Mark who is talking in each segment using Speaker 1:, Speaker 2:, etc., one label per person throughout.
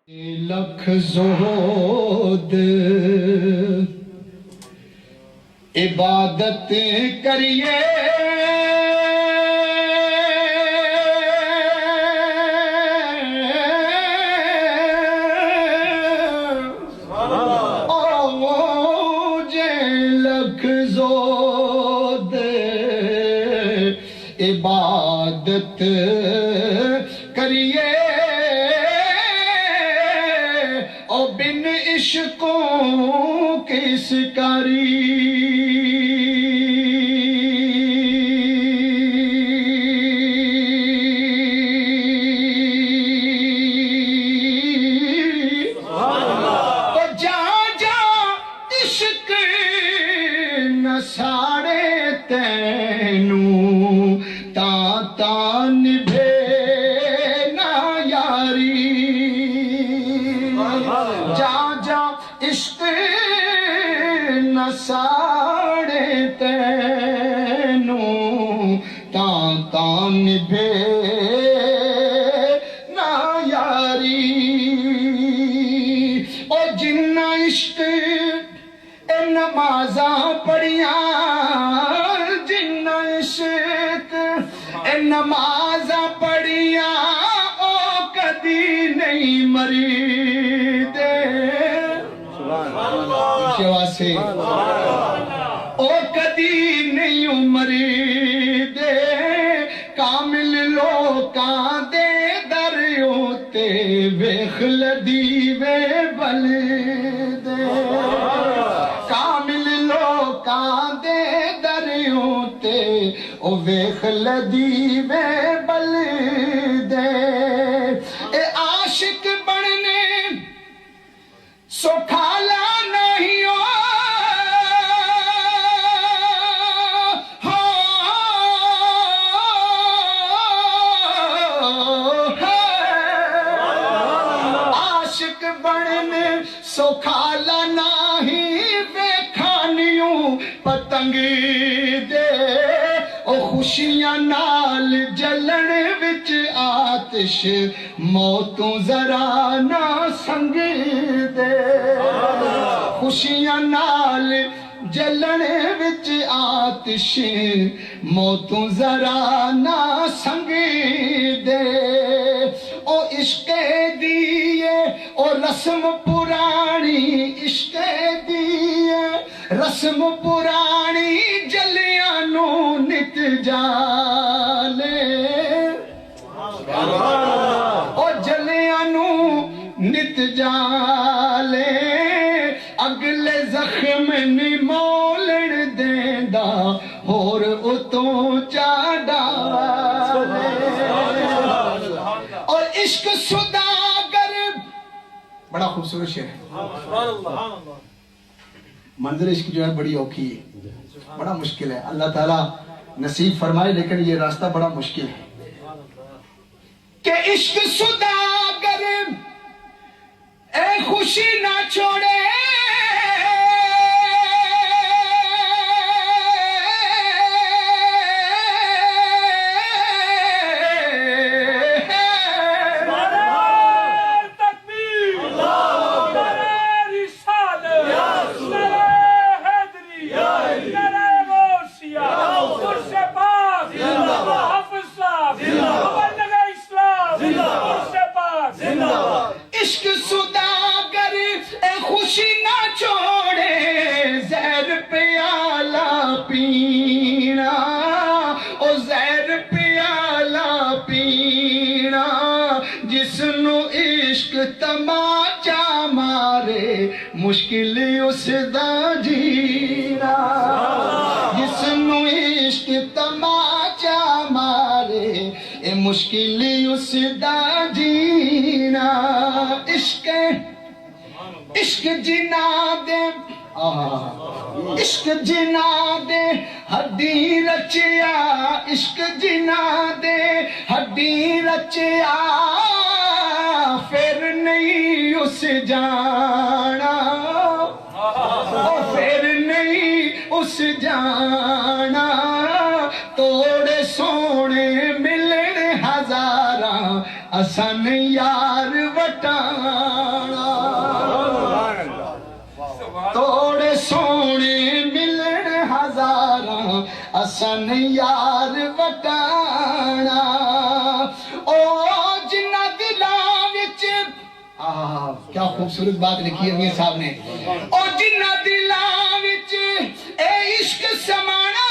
Speaker 1: لکھ زہد عبادت کریے لکھ زہد عبادت کریے بن عشقوں کس کری تو جا جا عشق نساڑے تینوں تا نبھے نا یاری جا جا عشق نساڑے تینوں تا نبھے نا یاری او جنہ عشق اے نمازاں پڑھیاں جنہ عشق اے نمازاں پڑھیاں او کدی نہیں مری سے او کدی نہیں مری دے کامل لوکاں دے در اوتے ویکھ لدی وے بل دے کامل لوکاں دے در اوتے او ویکھ لدی وے بل دے اے عاشق بننے سکھالا نہیں ہو عاشق بننے سکھالا نہیں ویکھانیوں پتنگ دے او خوشیاں نال جلن وچ آتش موتوں ذرا نہ سنگ دے خوشیاں نال جلن وچ آتش موتوں ذرا نہ سنگ دے او عشق دیئے او رسم پرانی عشق دیئے رسم پرانی جلیاں نو نت جالے او جلیاں نو نت جالے اگلے زخم نی مولن دیندا ہور اتوں چاڈالے اور عشق سوداگر بڑا خوبصورت شعر ہے منظر عشق جو ہے بڑی اوکھی ہے بڑا مشکل ہے اللہ تعالیٰ نصیب فرمائے لیکن یہ راستہ بڑا مشکل ہے کہ عشق سوداگر اے خوشی نہ چھوڑے عشق سوداگر اے خوشی نہ چھوڑے زہر پیالہ پینا او زہر پیالہ پینا جس نو عشق تماچا مارے مشکل اس دا جینا جس نو عشق تماچا مارے اے مشکل اس دا جینا عشق جنا دے عشق جنا دے ہڈی رچیا عشق جنا دے ہڈی رچیا پھر نہیں اس جانا پھر نہیں اس جانا توڑے سونے ملن ہزاراں اسن یار وٹاں نہیں یار وٹانا او جنہ دلاں وچ کیا خوبصورت بات لکھی ہے امیر صاحب نے او جنہ دلاں وچ اے عشق سمانا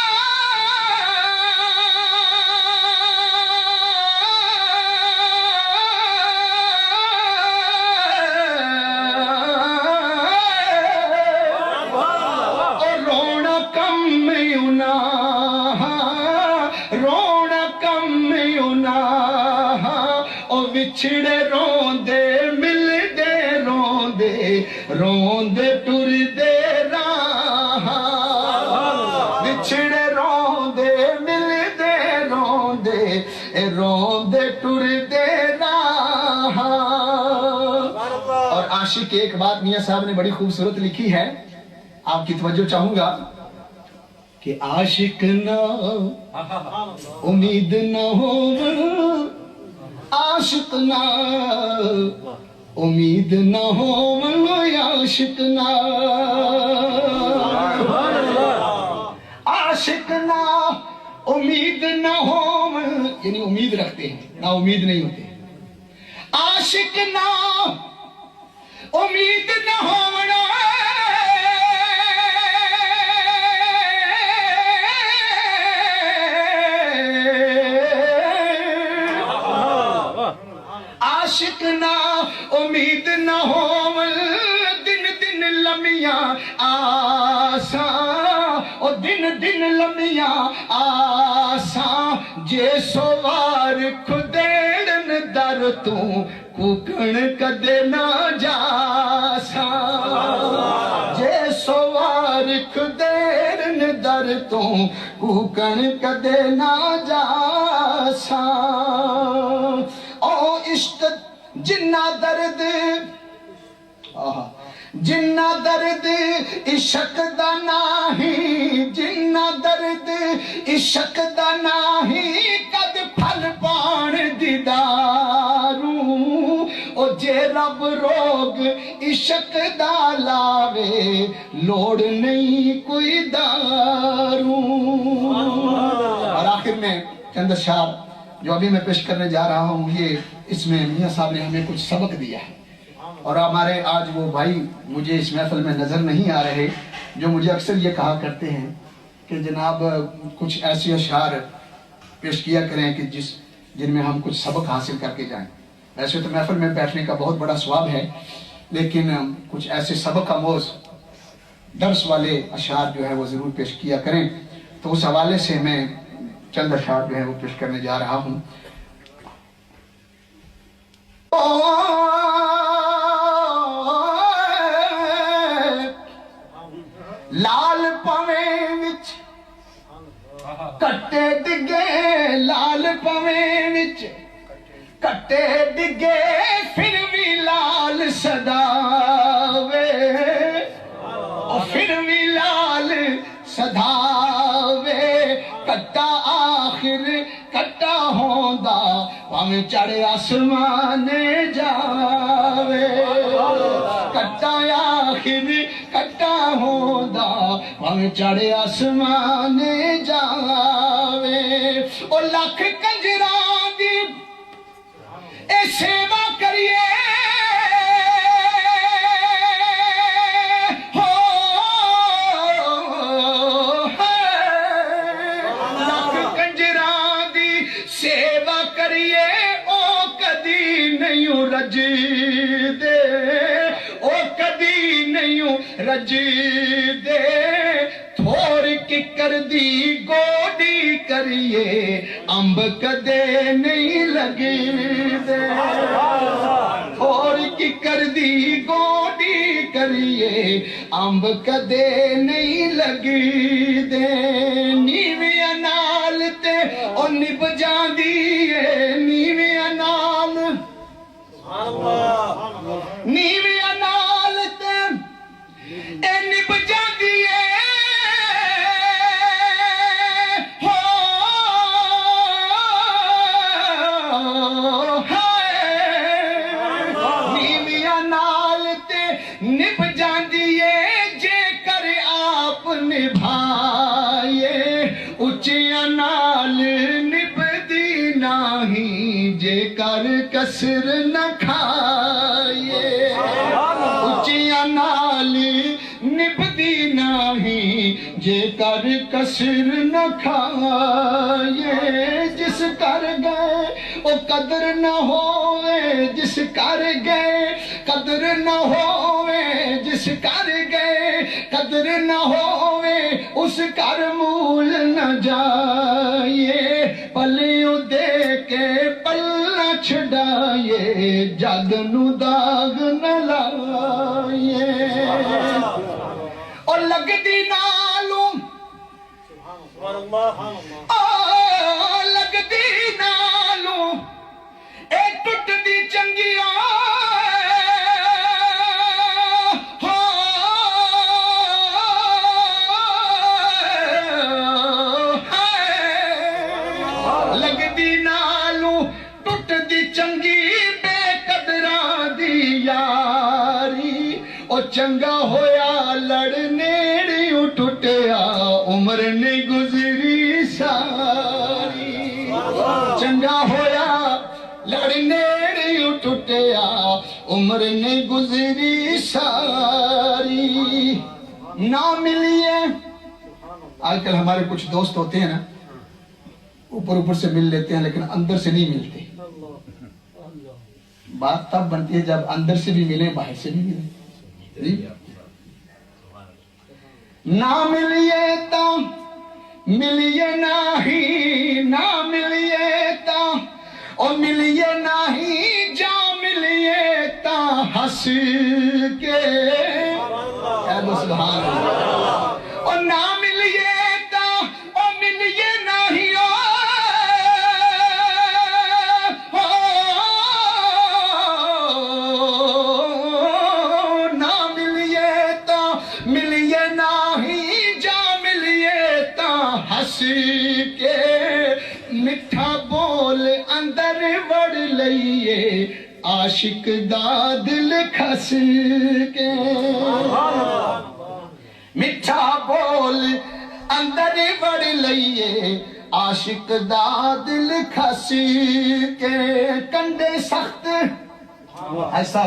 Speaker 1: چھڑے روندے ملدے روندے روندے ٹردے راہ بچھڑے روندے ملدے روندے روندے ٹردے راہ اور عاشق کی ایک بات میاں صاحب نے بڑی خوبصورت لکھی ہے آپ کی توجہ چاہوں گا کہ عاشق نہ امید نہ ہو عاشق نہ امید نہ ہو عاشق نہ عاشق نہ امید نہ ہو یعنی امید رکھتے ہیں نہ امید نہیں ہوتے عاشق نہ امید نہ ہو عاشق نہ امید نہ ہو دن دن لمیاں آساں او دن دن لمیاں آساں جے سوار کھدیڑن در تو کوکن کدے نہ جاساں جے سوار کھدیڑن در تو کوکن کدے نہ جاساں او عشق جنہ درد جنہ درد عشق دا نہیں جنہ درد عشق دا نہیں کد پھل پان دیداروں او جے رب روگ عشق دا لاوے لوڑ نہیں کوئی داروں اور آخر میں چند اشعار جو ابھی میں پیش کرنے جا رہا ہوں یہ اس میں میاں صاحب نے ہمیں کچھ سبق دیا ہے اور ہمارے آج وہ بھائی مجھے اس محفل میں نظر نہیں آ رہے جو مجھے اکثر یہ کہا کرتے ہیں کہ جناب کچھ ایسے اشعار پیش کیا کریں کہ جن میں ہم کچھ سبق حاصل کر کے جائیں ویسے تو محفل میں بیٹھنے کا بہت بڑا ثواب ہے لیکن کچھ ایسے سبق آموز درس والے اشعار جو ہے وہ ضرور پیش کیا کریں تو اس حوالے سے میں چند اشعار جو ہے وہ پیش کرنے جا رہا ہوں لال پویں وچ کٹے ڈگے لال پویں وچ کٹے ڈگے پھر بھی لال صداوے پھر بھی لال صداوے کٹا آخر کٹا ہوندا پاویں چڑھ آسمان جاوے کٹا آخر کٹا ہوندا پاویں چڑھ آسمان جاوے او لکھ کنجراں دی اے سیوا کریے رج دے تھوڑ ککر دی گوڈی کریے امب کدے نہیں لگی دے تھوڑ ککر دی گوڈی کریے امب کدے نہیں لگی دے نیویاں نال تے او نب جاندی ہے نیویاں نال نیویاں نال تے اے نب جاندی ہے نیویاں نال تے نب جاندی ہے جے کر آپ نبھائیے اچیاں نہیں جے کر کسر نہ کھائے اچیاں نالی نبدی نہیں جے کر کسر نہ کھائے جس کر گئے او قدر نہ ہوئے جس کر گئے قدر نہ ہوئے جس کر گئے قدر نہ ہوئے اس کر مول نہ جائے پلیوں دے کے پلہ چھڑائے جگ نو داغ نہ لائے اور لگ دی نالوں لگ دی نالوں اے ٹٹ دی چنگیاں لگ دی نالوں ٹٹ دی چنگی بے قدرہ دی یاری او چنگا ہویا لڑنیڑیوں ٹوٹیا عمر نے گزری ساری چنگا ہویا لڑنیڑیوں ٹوٹیا عمر نے گزری ساری نہ ملیے آج کل ہمارے کچھ دوست ہوتے ہیں نا اوپر سے مل لیتے ہیں لیکن اندر سے نہیں ملتے بات تب بنتی ہے جب اندر سے بھی ملیں باہر سے بھی ملیں نہ ملیے تا ملیے نہیں نہ ملیے تا اور ملیے نہیں جا ملیے تا ہنس کے اے سبحان اللہ اور نہ ملیے تا اور ملیے نہیں نہ ملیے تا ملیے نہیں جا ملیے تا ہنس کے مٹھا بول اندر وڑ لئیے عاشق دا دل کھس کے مٹھا بول اندر وڑ لئیے عاشق دا دل کھس کے کنڈے سخت ایسا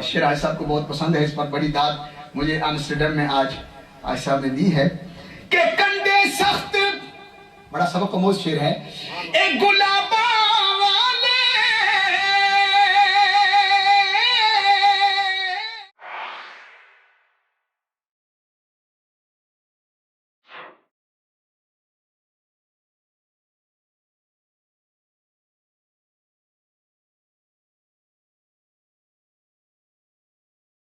Speaker 1: شیر صاحب کو بہت پسند ہے اس پر بڑی داد مجھے آمسٹرڈم میں آج صاحب نے دی ہے کہ کنڈے سخت بڑا سبق آموز شیر ہے ایک گلاب